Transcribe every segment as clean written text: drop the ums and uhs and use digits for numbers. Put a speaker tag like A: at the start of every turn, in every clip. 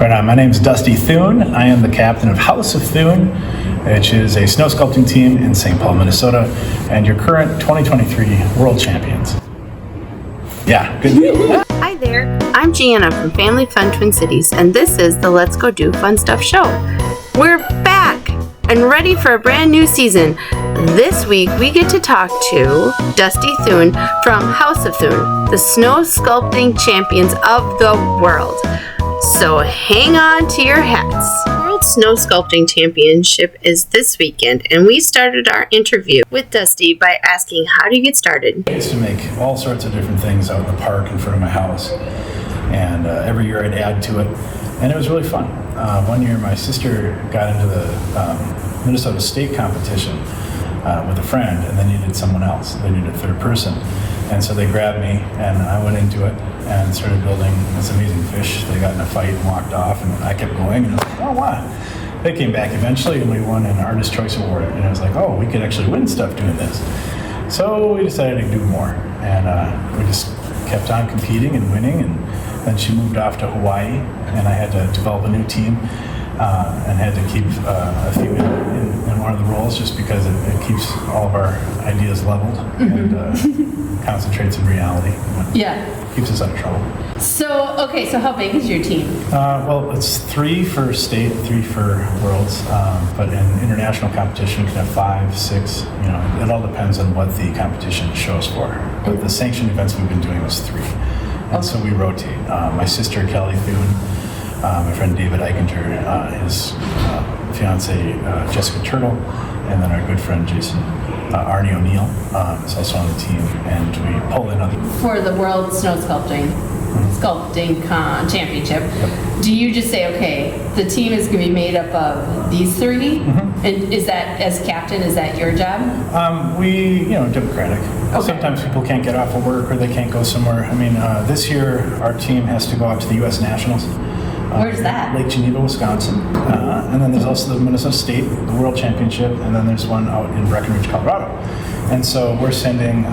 A: Right on. My name is Dusty Thune. I am the captain of House of Thune, which is a snow sculpting team in St. Paul, Minnesota, and your current 2023 world champions. Yeah, good deal.
B: Hi there, I'm Gianna from Family Fun Twin Cities, and this is the Let's Go Do Fun Stuff show. We're back and ready for a brand new season. This week we get to talk to Dusty Thune from House of Thune, the snow sculpting champions of the world. So hang on to your hats. World Snow Sculpting Championship is this weekend, and we started our interview with Dusty by asking, how do you get started?
A: I used to make all sorts of different things out in the park in front of my house, and every year I'd add to it, and it was really fun. One year my sister got into the Minnesota State competition with a friend, and they needed someone else. They needed a third person. And so they grabbed me, and I went into it and started building this amazing fish. They got in a fight and walked off, and I kept going, and I was like, oh, wow. They came back eventually, and we won an Artist Choice Award. And I was like, oh, we could actually win stuff doing this. So we decided to do more, and we just kept on competing and winning, and then she moved off to Hawaii, and I had to develop a new team. And had to keep a female in one of the roles just because it keeps all of our ideas leveled and concentrates in reality.
C: Yeah.
A: Keeps us out of trouble.
C: So how big is your team?
A: Well, it's 3 for state, 3 for worlds, but in international competition you can have 5, 6, it all depends on what the competition shows for. But the sanctioned events we've been doing is 3. And so we rotate. My sister, Kelly Thune, my friend David Eichinger, his fiance Jessica Turtle, and then our good friend Jason Arnie O'Neill is also on the team, and we pull in other
C: For the World Snow Sculpting Championship.
A: Yep.
C: Do you just say, okay, the team is going to be made up of these 3? And is that, as captain, is that your job?
A: We, democratic.
C: Okay.
A: Sometimes people can't get off of work or they can't go somewhere. I mean, this year our team has to go out to the U.S. Nationals.
C: Where's that?
A: Lake Geneva, Wisconsin. And then there's also the Minnesota State, the World Championship, and then there's one out in Breckenridge, Colorado. And so we're sending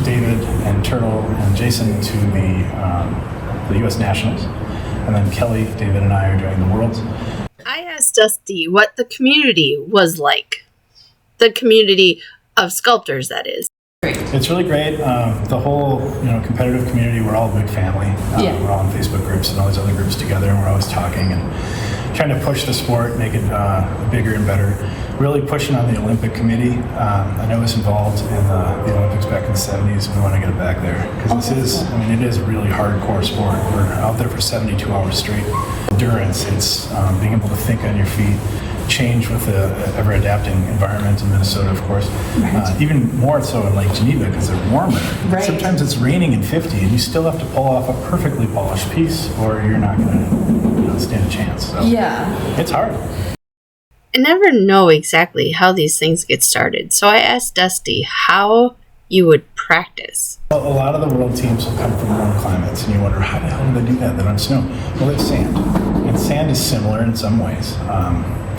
A: David and Turtle and Jason to the U.S. Nationals. And then Kelly, David, and I are doing the Worlds.
B: I asked Dusty what the community was like. The community of sculptors, that is.
A: It's really great. The whole, competitive community, we're all a big family. We're all in Facebook groups and all these other groups together, and we're always talking and trying to push the sport, make it bigger and better. Really pushing on the Olympic committee. I was involved in the Olympics back in the 70s. We want to get it back there because it is a really hardcore sport. We're out there for 72 hours straight. Endurance, it's being able to think on your feet, change with the ever-adapting environment in Minnesota, of course.
C: Right.
A: Even more so in Lake Geneva because they're warmer.
C: Right.
A: Sometimes it's raining and 50, and you still have to pull off a perfectly polished piece, or you're not going to stand a chance. So
C: Yeah.
A: it's hard.
B: I never know exactly how these things get started, so I asked Dusty how you would practice.
A: Well, a lot of the world teams will come from warm climates, and you wonder, how the hell do they do that? They don't have snow. Well, they have sand, and sand is similar in some ways.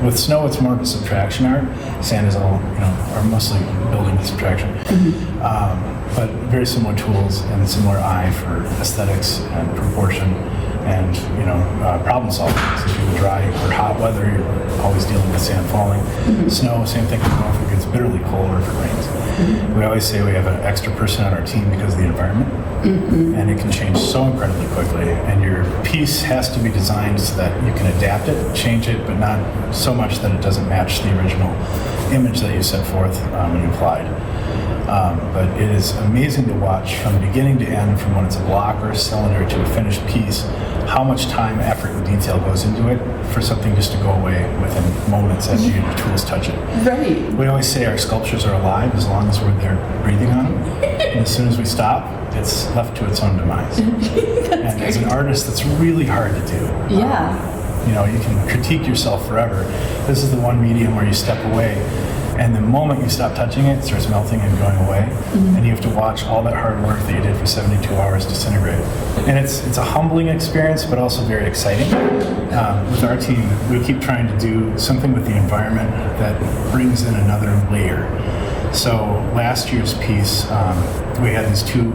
A: With snow, it's more of a subtraction art. Sand is all, are mostly building to subtraction. But very similar tools and similar eye for aesthetics and proportion and, problem solving. So if you're dry or hot weather, you're always dealing with sand falling. Snow, same thing if it gets bitterly cold or if it rains. We always say we have an extra person on our team because of the environment. And it can change so incredibly quickly, and your piece has to be designed so that you can adapt it, change it, but not so much that it doesn't match the original image that you set forth when you applied. But it is amazing to watch from beginning to end, from when it's a block or a cylinder to a finished piece, how much time, effort, and detail goes into it for something just to go away within moments as your tools touch it.
C: Right.
A: We always say our sculptures are alive as long as we're there breathing on them. And as soon as we stop, it's left to its own demise. And as an artist, that's really hard to do.
C: Yeah.
A: You can critique yourself forever. This is the one medium where you step away, and the moment you stop touching it, it starts melting and going away. And you have to watch all that hard work that you did for 72 hours disintegrate. And it's a humbling experience, but also very exciting. With our team, we keep trying to do something with the environment that brings in another layer. So last year's piece, we had these 2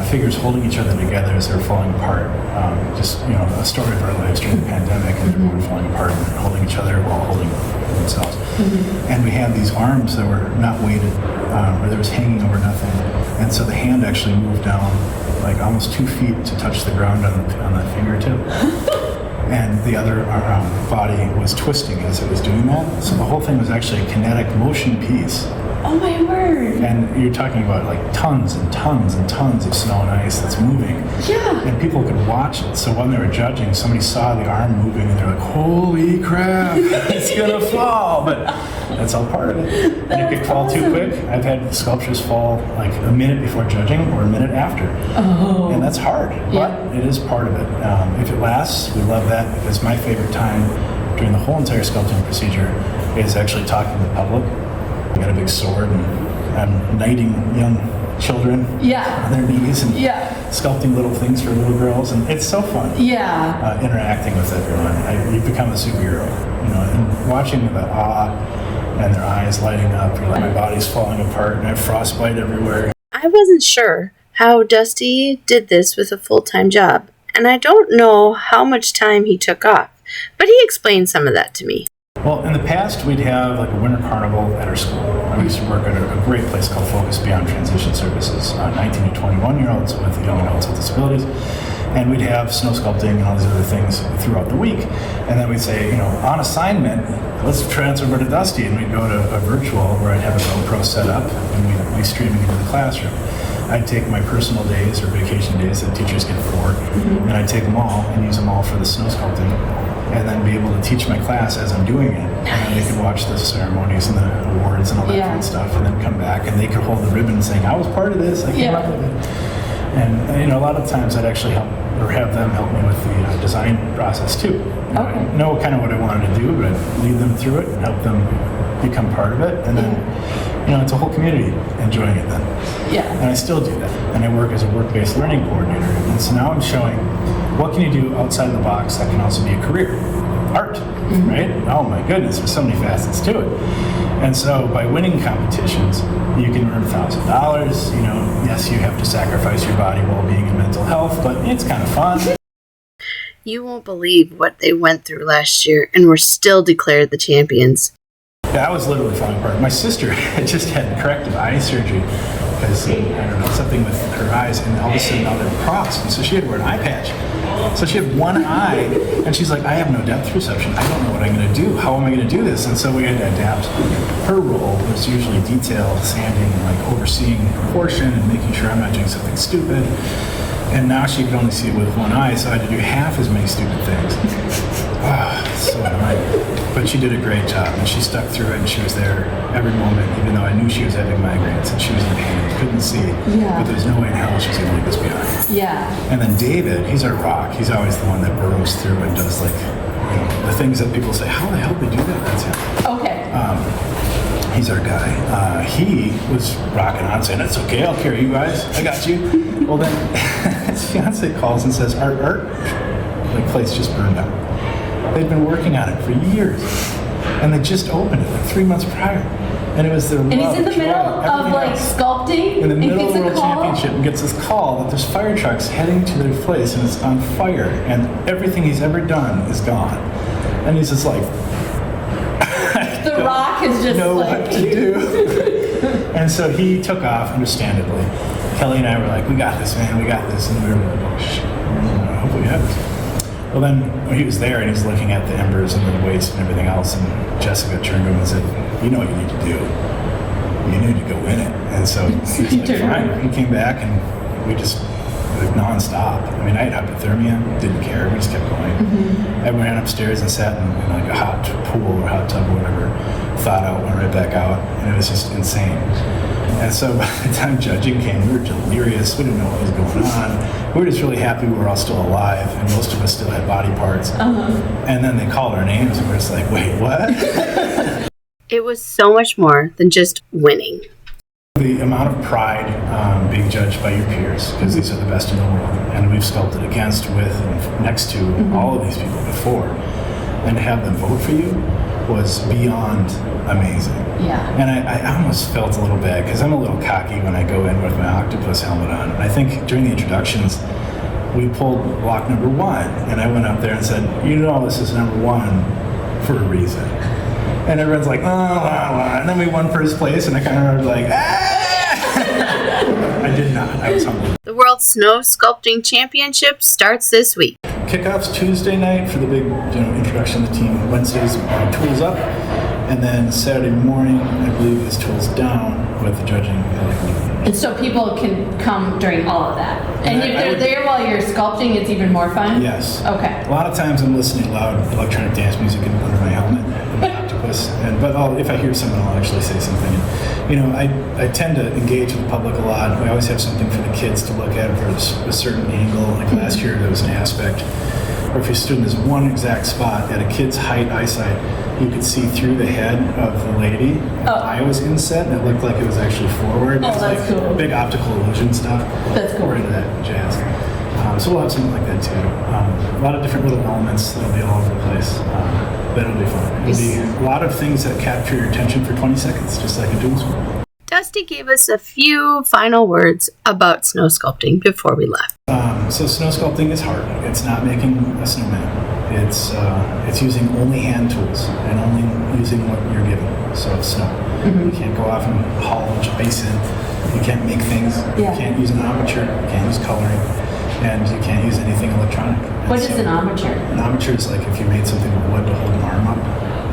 A: figures holding each other together as they're falling apart. Just, a story of our lives during the pandemic, and everyone falling apart and holding each other while holding themselves. And we had these arms that were not weighted, or there was hanging over nothing. And so the hand actually moved down like almost 2 feet to touch the ground on the fingertip. And the other body was twisting as it was doing that. So the whole thing was actually a kinetic motion piece.
C: Oh my word.
A: And you're talking about like tons and tons and tons of snow and ice that's moving.
C: Yeah.
A: And people could watch it. So when they were judging, somebody saw the arm moving and they're like, holy crap, it's gonna fall. But that's all part of it. And it could fall too quick. I've had sculptures fall like a minute before judging or a minute after.
C: Oh.
A: And that's hard, but it is part of it. If it lasts, we love that, because my favorite time during the whole entire sculpting procedure is actually talking to the public. I got a big sword and I'm knighting young children on their knees and sculpting little things for little girls, and it's so fun. Interacting with everyone. You become a superhero, and watching the awe and their eyes lighting up. You're like, my body's falling apart and I have frostbite everywhere.
B: I wasn't sure how Dusty did this with a full-time job, and I don't know how much time he took off, but he explained some of that to me.
A: Well, in the past, we'd have like a winter carnival at our school. I used to work at a great place called Focus Beyond Transition Services, 19 to 21-year-olds with young adults with disabilities. And we'd have snow sculpting and all these other things throughout the week. And then we'd say, on assignment, let's transfer over to Dusty. And we'd go to a virtual where I'd have a GoPro set up and we'd be streaming into the classroom. I'd take my personal days or vacation days that teachers get for work, and I'd take them all and use them all for the snow sculpting, and then be able to teach my class as I'm doing it. And then they could watch the ceremonies and the awards and all that fun stuff, and then come back and they could hold the ribbon saying, I was part of this, I came up with it. And a lot of times I'd actually help or have them help me with the design process too. I know kind of what I wanted to do, but I'd lead them through it and help them become part of it, and then it's a whole community enjoying it then. And I still do that. And I work as a work-based learning coordinator. And so now I'm showing what can you do outside of the box that can also be a career. Art, right? Oh my goodness, there's so many facets to it. And so by winning competitions, you can earn $1,000. Yes, you have to sacrifice your body, well-being, and mental health, but it's kind of fun.
B: You won't believe what they went through last year and were still declared the champions.
A: Yeah, I was literally falling apart. My sister had just had corrective eye surgery because, something with her eyes, and all of a sudden now they're crossed. And so she had to wear an eye patch. So she had one eye, and she's like, I have no depth perception. I don't know what I'm going to do. How am I going to do this? And so we had to adapt. Her role was usually detail, sanding, and like overseeing proportion and making sure I'm not doing something stupid. And now she could only see it with one eye, so I had to do half as many stupid things. So annoying. But she did a great job, and she stuck through it, and she was there every moment, even though I knew she was having migraines, and she was in pain, couldn't see. But there's no way in hell she was going to leave us behind. And then David, he's our rock. He's always the one that burrows through and does the things that people say, how the hell did they do that? That's him. He's our guy. He was rocking on, saying, it's okay, I'll carry you guys. I got you. Well, then his fiance calls and says, our place just burned down. They'd been working on it for years, and they just opened it like 3 months prior. And it was their love.
C: And he's in the middle of sculpting.
A: In the middle of the World Championship, and gets this call that there's fire trucks heading to their place, and it's on fire, and everything he's ever done is gone. And he's just like,
C: The Rock is just
A: know what to do. And so he took off, understandably. Kelly and I were like, we got this, man, we got this. And we were like, oh, shit, I hope we have this. Well, then he was there and he was looking at the embers and the waste and everything else. And Jessica turned to him and said, you know what you need to do. You need to go in it. And so he was like, fine. He came back and we just, nonstop. I mean, I had hypothermia, didn't care, we just kept going. I ran upstairs and sat in like a hot pool or hot tub or whatever, thawed out, went right back out, and it was just insane. And so by the time judging came, we were delirious, we didn't know what was going on. We were just really happy we were all still alive, and most of us still had body parts. And then they called our names, and we're just like, wait, what?
B: It was so much more than just winning.
A: The amount of pride being judged by your peers, because these are the best in the world, and we've sculpted against, with, and next to all of these people before, and to have them vote for you, was beyond amazing.
C: Yeah.
A: And I almost felt a little bad because I'm a little cocky when I go in with my octopus helmet on. And I think during the introductions, we pulled block number 1, and I went up there and said, this is number 1 for a reason. And everyone's like, and then we won first place, and I kind of was like, I did not. I was humble.
B: The World Snow Sculpting Championship starts this week.
A: Kickoff's Tuesday night for the big introduction to the team. Wednesday's tools up, and then Saturday morning, I believe, is tools down with the judging.
C: And so people can come during all of that. And if they're there while you're sculpting, it's even more fun?
A: Yes.
C: Okay.
A: A lot of times I'm listening loud electronic dance music under my helmet and my octopus. But if I hear someone, I'll actually say something. I tend to engage with the public a lot. We always have something for the kids to look at for a certain angle. Like last year, there was an aspect where if you stood in this one exact spot at a kid's height eyesight, you could see through the head of the lady. I was inset, and it looked like it was actually forward.
C: Oh,
A: it's
C: that's
A: like
C: cool.
A: Big optical illusion stuff.
C: That's cool.
A: We're into that jazz. So we'll have something like that too. A lot of different little elements that'll be all over the place. But it'll be fun. It'll be a lot of things that capture your attention for 20 seconds, just like a dual school.
B: Dusty gave us a few final words about snow sculpting before we left.
A: So snow sculpting is hard. It's not making a snowman. It's using only hand tools and only using what you're given. So it's snow. You can't go off and haul a bunch of ice in. You can't make things. You can't use an armature. You can't use coloring. And you can't use anything electronic.
C: What is an armature?
A: An armature is like if you made something with wood to hold an arm up.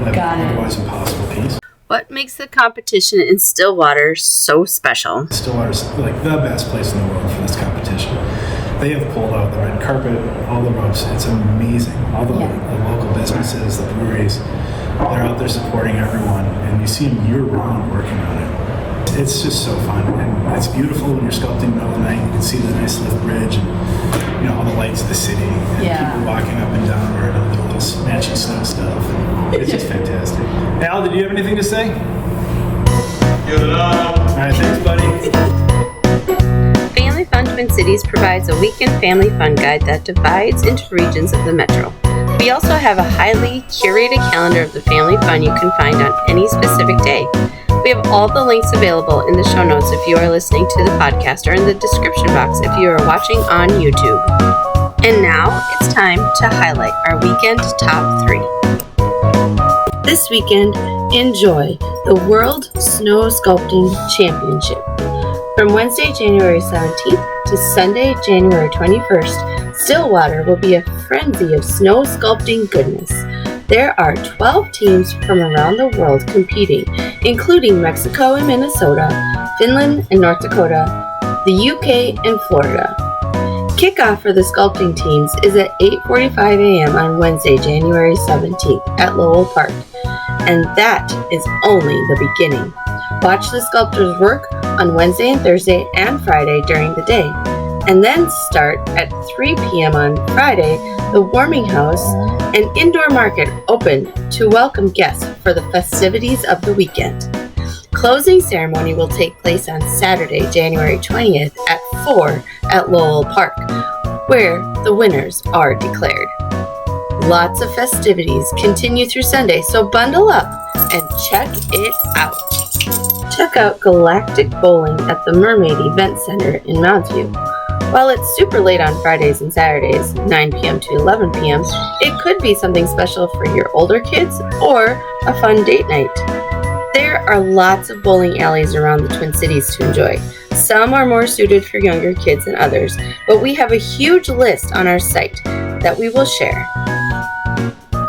A: That'd be an otherwise impossible piece.
B: What makes the competition in Stillwater so special?
A: Stillwater's like the best place in the world for this competition. They have pulled out the red carpet, all the ropes. It's amazing. All the local businesses, the breweries, they're out there supporting everyone, and you see them year-round working on it. It's just so fun, and it's beautiful when you're sculpting in the middle of the night. You can see the nice lift bridge, and all the lights of the city, and people walking up and down wearing all their little matching snow stuff. It's just fantastic. Al, did you have anything to say?
D: Give it up.
A: All right, thanks, buddy.
B: Family Fun Twin Cities provides a weekend family fun guide that divides into regions of the metro. We also have a highly curated calendar of the family fun you can find on any specific day. We have all the links available in the show notes if you are listening to the podcast, or in the description box if you are watching on YouTube. And now it's time to highlight our weekend top 3. This weekend, enjoy the World Snow Sculpting Championship. From Wednesday, January 17th to Sunday, January 21st, Stillwater will be a frenzy of snow sculpting goodness. There are 12 teams from around the world competing, including Mexico and Minnesota, Finland and North Dakota, the UK and Florida. Kickoff for the sculpting teams is at 8:45 a.m. on Wednesday, January 17th at Lowell Park. And that is only the beginning. Watch the sculptors work on Wednesday and Thursday and Friday during the day. And then start at 3 p.m. on Friday, the warming house, an indoor market open to welcome guests for the festivities of the weekend. Closing ceremony will take place on Saturday, January 20th at 4 at Lowell Park, where the winners are declared. Lots of festivities continue through Sunday, so bundle up and check it out. Check out Galactic Bowling at the Mermaid Event Center in Mounds View. While it's super late on Fridays and Saturdays, 9 p.m. to 11 p.m., it could be something special for your older kids or a fun date night. There are lots of bowling alleys around the Twin Cities to enjoy. Some are more suited for younger kids than others, but we have a huge list on our site that we will share.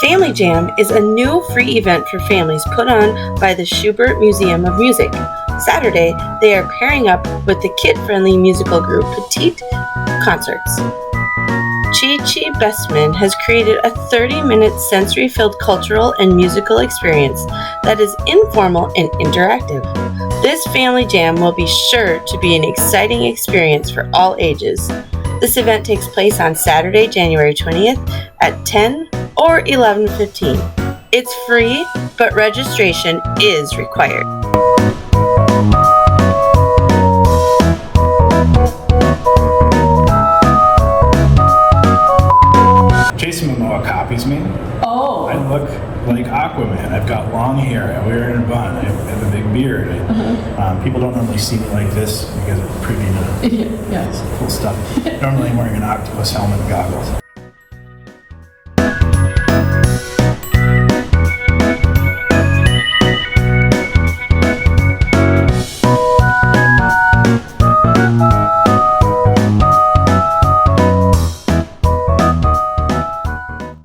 B: Family Jam is a new free event for families put on by the Schubert Museum of Music. Saturday, they are pairing up with the kid-friendly musical group Petite Concerts. Chi Bestman has created a 30-minute sensory-filled cultural and musical experience that is informal and interactive. This family jam will be sure to be an exciting experience for all ages. This event takes place on Saturday, January 20th at 10 or 11:15. It's free, but registration is required.
A: Jason Momoa copies me.
C: Oh.
A: I look like Aquaman. I've got long hair. I wear it in a bun. I have a big beard. People don't normally see me like this because it's privy to
C: Yeah.
A: cool stuff. Normally I'm wearing an octopus helmet and goggles.